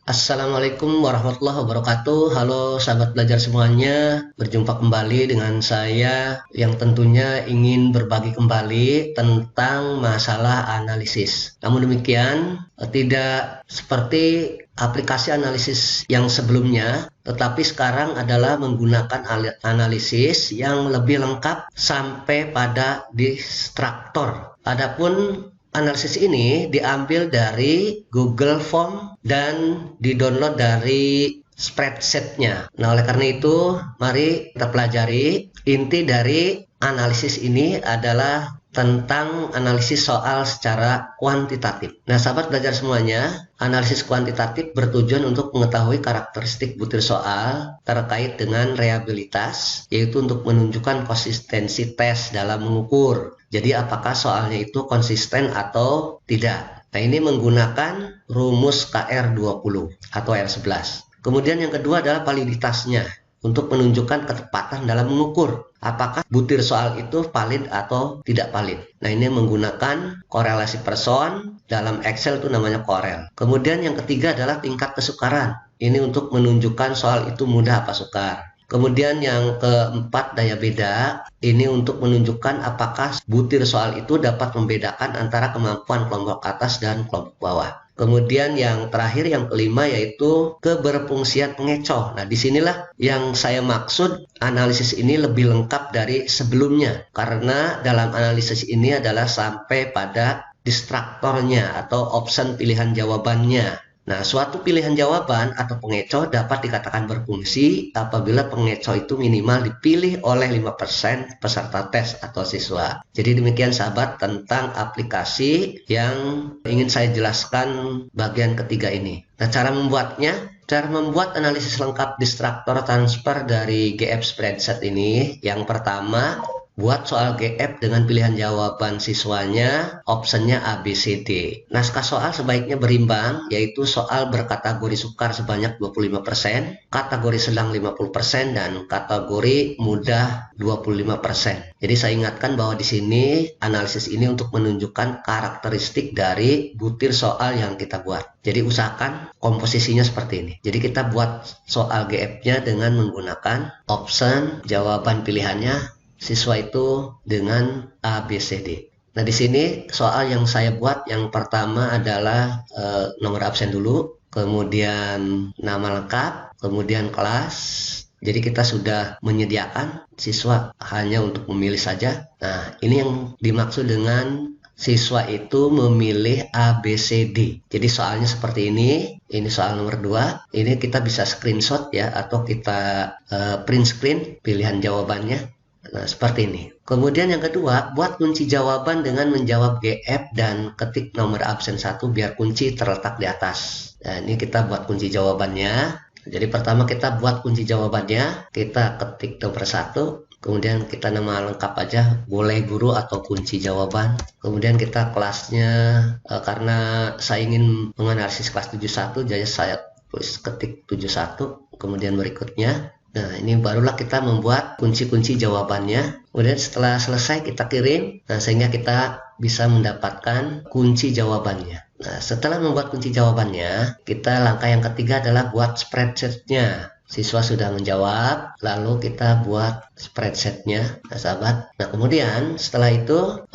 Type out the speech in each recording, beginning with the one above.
Assalamualaikum warahmatullahi wabarakatuh. Halo sahabat belajar semuanya. Berjumpa kembali dengan saya yang tentunya ingin berbagi kembali tentang masalah analisis. Namun demikian, tidak seperti aplikasi analisis yang sebelumnya, tetapi sekarang adalah menggunakan analisis yang lebih lengkap sampai pada destruktor. Adapun analisis ini diambil dari Google Form dan di-download dari spreadsheet-nya. Nah, oleh karena itu, mari kita pelajari. Inti dari analisis ini adalah tentang analisis soal secara kuantitatif. Nah, sahabat belajar semuanya, analisis kuantitatif bertujuan untuk mengetahui karakteristik butir soal terkait dengan reliabilitas, yaitu untuk menunjukkan konsistensi tes dalam mengukur. Jadi apakah soalnya itu konsisten atau tidak. Nah, ini menggunakan rumus KR20 atau R11. Kemudian yang kedua adalah validitasnya, untuk menunjukkan ketepatan dalam mengukur apakah butir soal itu valid atau tidak valid. Nah, ini menggunakan korelasi person, dalam Excel itu namanya korel. Kemudian yang ketiga adalah tingkat kesukaran. Ini untuk menunjukkan soal itu mudah apa sukar. Kemudian yang keempat, daya beda. Ini untuk menunjukkan apakah butir soal itu dapat membedakan antara kemampuan kelompok atas dan kelompok bawah. Kemudian yang terakhir, yang kelima, yaitu keberfungsian pengecoh. Nah, disinilah yang saya maksud analisis ini lebih lengkap dari sebelumnya. Karena dalam analisis ini adalah sampai pada destruktornya atau option pilihan jawabannya. Nah, suatu pilihan jawaban atau pengecoh dapat dikatakan berfungsi apabila pengecoh itu minimal dipilih oleh 5% peserta tes atau siswa. Jadi demikian sahabat tentang aplikasi yang ingin saya jelaskan bagian ketiga ini. Nah, cara membuat analisis lengkap destruktor transfer dari GF spreadsheet ini, yang pertama, buat soal GF dengan pilihan jawaban siswanya, optionnya A, B, C, D. Naskah soal sebaiknya berimbang, yaitu soal berkategori sukar sebanyak 25%, kategori sedang 50%, dan kategori mudah 25%. Jadi saya ingatkan bahwa di sini analisis ini untuk menunjukkan karakteristik dari butir soal yang kita buat. Jadi usahakan komposisinya seperti ini. Jadi kita buat soal GF-nya dengan menggunakan option, jawaban pilihannya, siswa itu dengan A, B, C, D. Nah, di sini soal yang saya buat yang pertama adalah nomor absen dulu, kemudian nama lengkap, kemudian kelas. Jadi kita sudah menyediakan siswa hanya untuk memilih saja. Nah, ini yang dimaksud dengan siswa itu memilih A, B, C, D. Jadi soalnya seperti ini. Ini soal nomor 2. Ini kita bisa screenshot ya, atau kita print screen pilihan jawabannya. Nah, seperti ini. Kemudian yang kedua, buat kunci jawaban dengan menjawab GF dan ketik nomor absen 1 biar kunci terletak di atas. Nah, ini kita buat kunci jawabannya. Jadi pertama kita buat kunci jawabannya, kita ketik nomor 1, kemudian kita nama lengkap aja, boleh guru atau kunci jawaban. Kemudian kita kelasnya, karena saya ingin menganalisis kelas 71, jadi saya tulis ketik 71, kemudian berikutnya. Nah, ini barulah kita membuat kunci-kunci jawabannya. Kemudian setelah selesai kita kirim, nah, sehingga kita bisa mendapatkan kunci jawabannya. Nah, setelah membuat kunci jawabannya, kita langkah yang ketiga adalah buat spreadsheet-nya. Siswa sudah menjawab, lalu kita buat spreadsheet-nya, nah, sahabat. Nah, kemudian setelah itu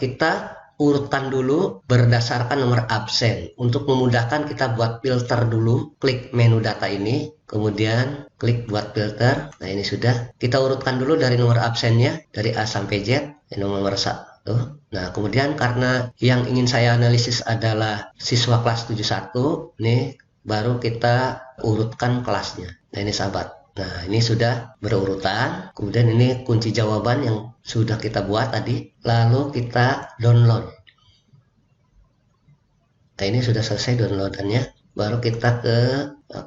kita urutkan dulu berdasarkan nomor absen. Untuk memudahkan kita buat filter dulu, klik menu data ini, kemudian klik buat filter. Nah, ini sudah. Kita urutkan dulu dari nomor absennya, dari A sampai Z, nomor 1. Nah, kemudian karena yang ingin saya analisis adalah siswa kelas 71, nih baru kita urutkan kelasnya. Nah, ini sahabat. Nah, ini sudah berurutan. Kemudian ini kunci jawaban yang sudah kita buat tadi. Lalu kita download. Nah, ini sudah selesai downloadannya. Baru kita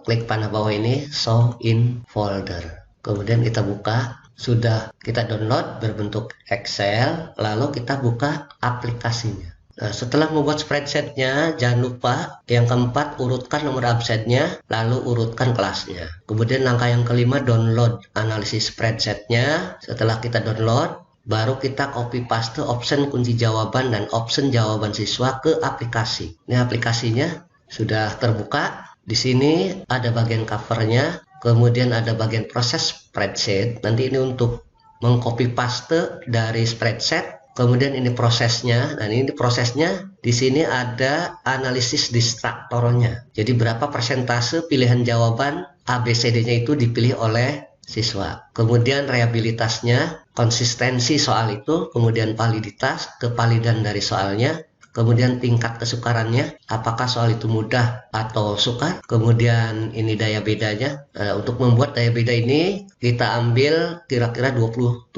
klik panah bawah ini, show in folder. Kemudian kita buka. Sudah kita download berbentuk Excel. Lalu kita buka aplikasinya. Nah, setelah membuat spreadsheet-nya, jangan lupa yang keempat, urutkan nomor absennya, lalu urutkan kelasnya. Kemudian langkah yang kelima, download analisis spreadsheet-nya. Setelah kita download, baru kita copy paste option kunci jawaban dan option jawaban siswa ke aplikasi. Ini aplikasinya sudah terbuka. Di sini ada bagian covernya, kemudian ada bagian proses spreadsheet. Nanti ini untuk mengcopy paste dari spreadsheet. Kemudian ini prosesnya. Dan ini prosesnya di sini ada analisis distraktornya. Jadi berapa persentase pilihan jawaban ABCD-nya itu dipilih oleh siswa. Kemudian rehabilitasnya, konsistensi soal itu, kemudian validitas, kevalidan dari soalnya, kemudian tingkat kesukarannya, apakah soal itu mudah atau sukar, kemudian ini daya bedanya. Untuk membuat daya beda ini kita ambil kira-kira 27%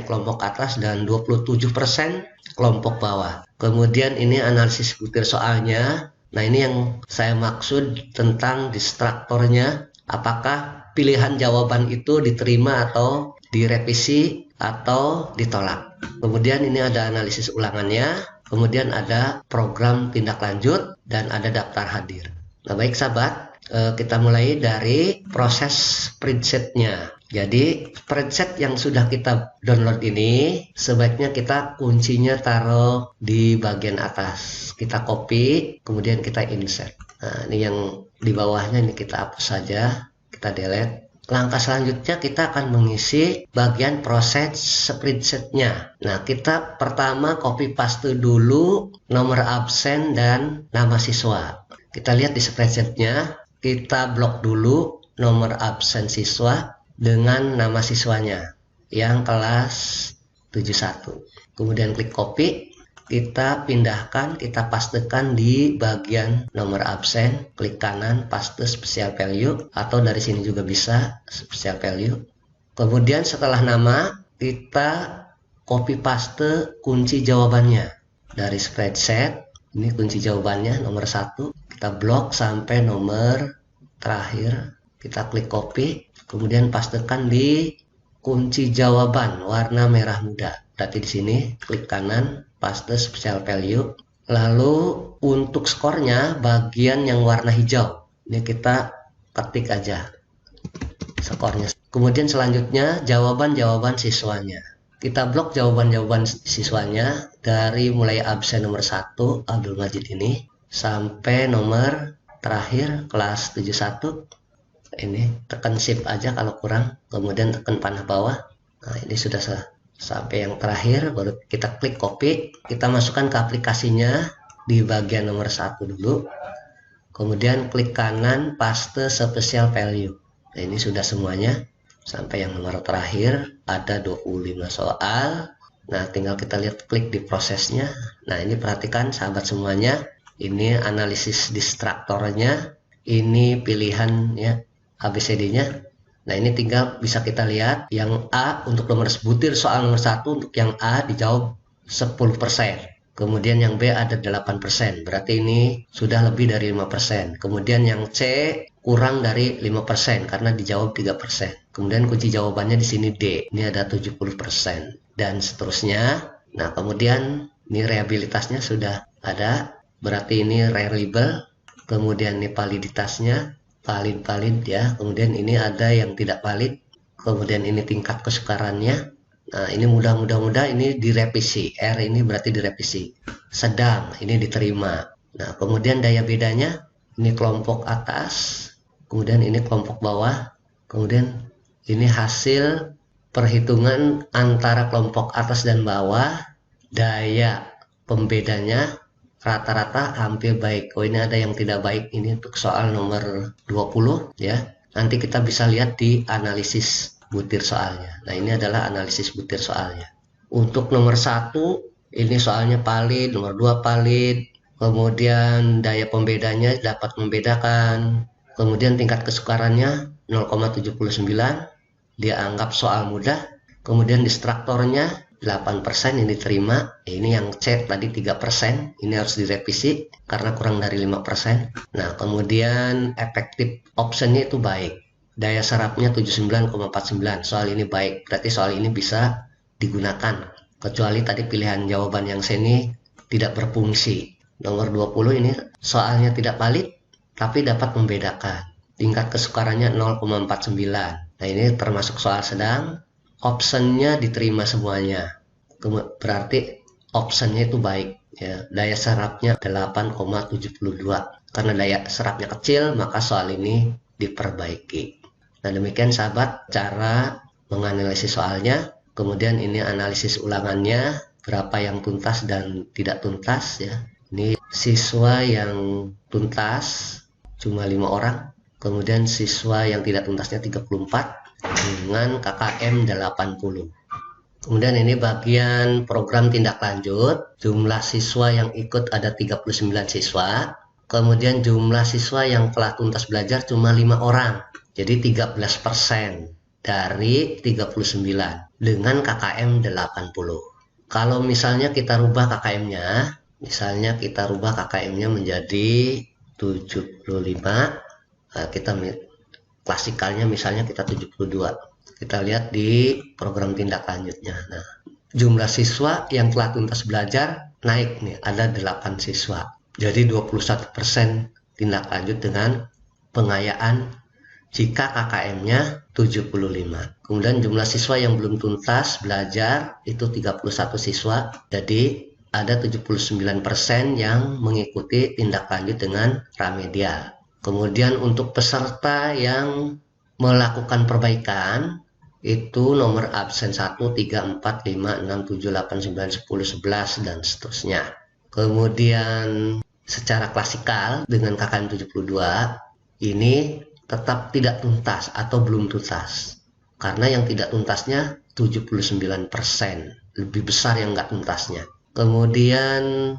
kelompok atas dan 27% kelompok bawah. Kemudian ini analisis butir soalnya. Nah, ini yang saya maksud tentang distraktornya, apakah pilihan jawaban itu diterima atau direvisi atau ditolak. Kemudian ini ada analisis ulangannya. Kemudian ada program tindak lanjut dan ada daftar hadir. Nah, baik sahabat, kita mulai dari proses spreadsheet-nya. Jadi spreadsheet yang sudah kita download ini sebaiknya kita kuncinya taruh di bagian atas. Kita copy, kemudian kita insert. Nah, ini yang di bawahnya ini kita hapus saja, kita delete. Langkah selanjutnya kita akan mengisi bagian proses spreadsheet-nya. Nah, kita pertama copy paste dulu nomor absen dan nama siswa. Kita lihat di spreadsheet-nya, kita blok dulu nomor absen siswa dengan nama siswanya yang kelas 71. Kemudian klik copy. Kita pindahkan, kita pastekan di bagian nomor absen, klik kanan, paste special value, atau dari sini juga bisa special value. Kemudian setelah nama, kita copy paste kunci jawabannya dari spreadsheet. Ini kunci jawabannya nomor 1, kita blok sampai nomor terakhir, kita klik copy, kemudian pastekan di kunci jawaban warna merah muda. Berarti di sini klik kanan, paste special value. Lalu untuk skornya bagian yang warna hijau. Ini kita ketik aja skornya. Kemudian selanjutnya jawaban-jawaban siswanya. Kita blok jawaban-jawaban siswanya dari mulai absen nomor 1 Abdul Majid ini sampai nomor terakhir kelas 71. Ini tekan shift aja kalau kurang, kemudian tekan panah bawah. Nah, ini sudah sampai yang terakhir, baru kita klik copy, kita masukkan ke aplikasinya di bagian nomor 1 dulu, kemudian klik kanan paste special value. Nah, ini sudah semuanya sampai yang nomor terakhir, ada 25 soal. Nah, tinggal kita lihat, klik di prosesnya. Nah, ini perhatikan sahabat semuanya, ini analisis distraktornya, ini pilihan ya ABCD-nya. Nah, ini tinggal bisa kita lihat yang A untuk nomor butir soal nomor 1, untuk yang A dijawab 10%. Kemudian yang B ada 8%. Berarti ini sudah lebih dari 5%. Kemudian yang C kurang dari 5% karena dijawab 3%. Kemudian kunci jawabannya di sini D. Ini ada 70% dan seterusnya. Nah, kemudian ini rehabilitasnya sudah ada. Berarti ini reliable. Kemudian ini validitasnya valid ya. Kemudian ini ada yang tidak valid. Kemudian ini tingkat kesukarannya. Nah, ini mudah ini direvisi. R ini berarti direvisi. Sedang ini diterima. Nah, kemudian daya bedanya ini kelompok atas, kemudian ini kelompok bawah. Kemudian ini hasil perhitungan antara kelompok atas dan bawah. Daya pembedanya rata-rata hampir baik. Oh, ini ada yang tidak baik, ini untuk soal nomor 20 ya. Nanti kita bisa lihat di analisis butir soalnya. Nah, ini adalah analisis butir soalnya. Untuk nomor 1 ini soalnya valid, nomor 2 valid. Kemudian daya pembedanya dapat membedakan. Kemudian tingkat kesukarannya 0,79, dia anggap soal mudah. Kemudian distraktornya 8% ini diterima. Ini yang C tadi 3%, ini harus direvisi karena kurang dari 5%. Nah, kemudian efektif optionnya itu baik. Daya serapnya 79,49, soal ini baik, berarti soal ini bisa digunakan. Kecuali tadi pilihan jawaban yang C ini tidak berfungsi. Nomor 20 ini soalnya tidak valid, tapi dapat membedakan. Tingkat kesukarannya 0,49. Nah, ini termasuk soal sedang. Optionnya diterima semuanya, berarti optionnya itu baik ya. Daya serapnya 8,72. karena daya serapnya kecil, maka soal ini diperbaiki. Nah, demikian sahabat cara menganalisis soalnya. Kemudian ini analisis ulangannya, berapa yang tuntas dan tidak tuntas ya. Ini siswa yang tuntas cuma 5 orang, kemudian siswa yang tidak tuntasnya 34 dengan KKM 80. Kemudian ini bagian program tindak lanjut, jumlah siswa yang ikut ada 39 siswa, kemudian jumlah siswa yang telah tuntas belajar cuma 5 orang, jadi 13% dari 39 dengan KKM 80. Kalau misalnya kita rubah KKM-nya, menjadi 75, kita klasikalnya misalnya kita 72. Kita lihat di program tindak lanjutnya. Nah, jumlah siswa yang telah tuntas belajar naik nih, ada 8 siswa. Jadi 21% tindak lanjut dengan pengayaan jika KKM-nya 75. Kemudian jumlah siswa yang belum tuntas belajar itu 31 siswa. Jadi ada 79% yang mengikuti tindak lanjut dengan remedial. Kemudian untuk peserta yang melakukan perbaikan itu nomor absen 1, 3, 4, 5, 6, 7, 8, 9, 10, 11 dan seterusnya. Kemudian secara klasikal dengan KKM 72 ini tetap tidak tuntas atau belum tuntas. Karena yang tidak tuntasnya 79%, lebih besar yang nggak tuntasnya. Kemudian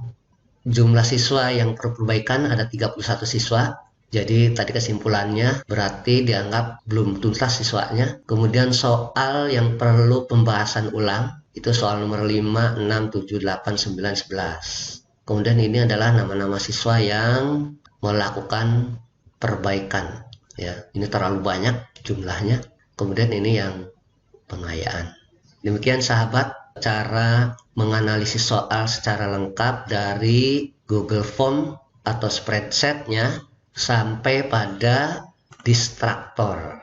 jumlah siswa yang perbaikan ada 31 siswa. Jadi tadi kesimpulannya berarti dianggap belum tuntas siswanya. Kemudian soal yang perlu pembahasan ulang itu soal nomor 5, 6, 7, 8, 9, 11. Kemudian ini adalah nama-nama siswa yang melakukan perbaikan. Ya, ini terlalu banyak jumlahnya. Kemudian ini yang pengayaan. Demikian sahabat cara menganalisis soal secara lengkap dari Google Form atau spreadsheet-nya sampai pada distraktor.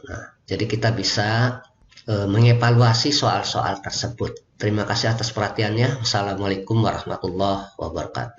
Nah, jadi kita bisa mengevaluasi soal-soal tersebut. Terima kasih atas perhatiannya. Wassalamualaikum warahmatullahi wabarakatuh.